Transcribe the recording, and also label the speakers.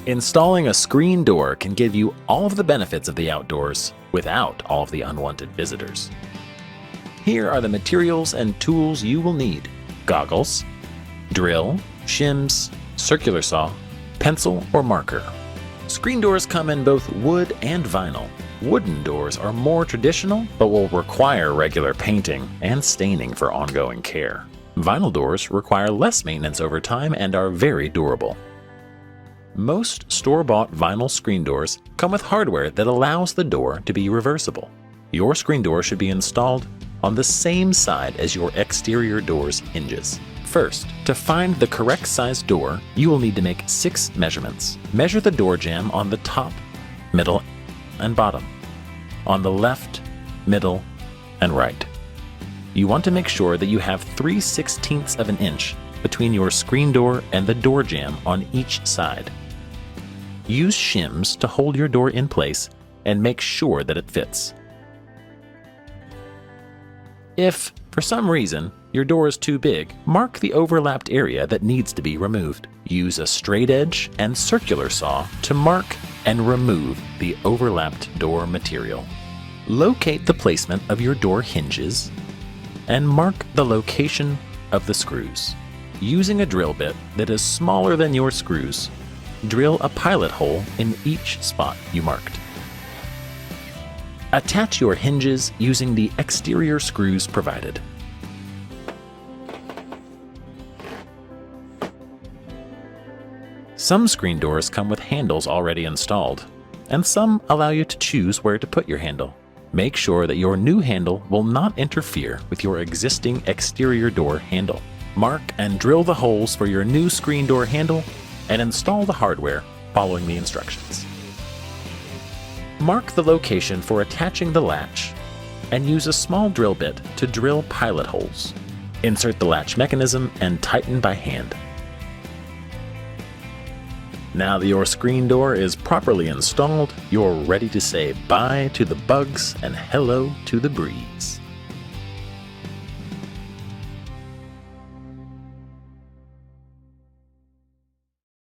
Speaker 1: Installing a screen door can give you all of the benefits of the outdoors without all of the unwanted visitors. Here are the materials and tools you will need: goggles, drill, shims, circular saw, pencil or marker. Screen doors come in both wood and vinyl. Wooden doors are more traditional but will require regular painting and staining for ongoing care. Vinyl doors require less maintenance over time and are very durable. Most store-bought vinyl screen doors come with hardware that allows the door to be reversible. Your screen door should be installed on the same side as your exterior door's hinges. First, to find the correct size door, you will need to make 6 measurements. Measure the door jamb on the top, middle, and bottom, on the left, middle, and right. You want to make sure that you have 3/16 of an inch between your screen door and the door jamb on each side. Use shims to hold your door in place and make sure that it fits. If, for some reason, your door is too big, mark the overlapped area that needs to be removed. Use a straight edge and circular saw to mark and remove the overlapped door material. Locate the placement of your door hinges and mark the location of the screws. Using a drill bit that is smaller than your screws, drill a pilot hole in each spot you marked. Attach your hinges using the exterior screws provided. Some screen doors come with handles already installed, and some allow you to choose where to put your handle. Make sure that your new handle will not interfere with your existing exterior door handle. Mark and drill the holes for your new screen door handle and install the hardware following the instructions. Mark the location for attaching the latch and use a small drill bit to drill pilot holes. Insert the latch mechanism and tighten by hand. Now that your screen door is properly installed, you're ready to say bye to the bugs and hello to the breeze.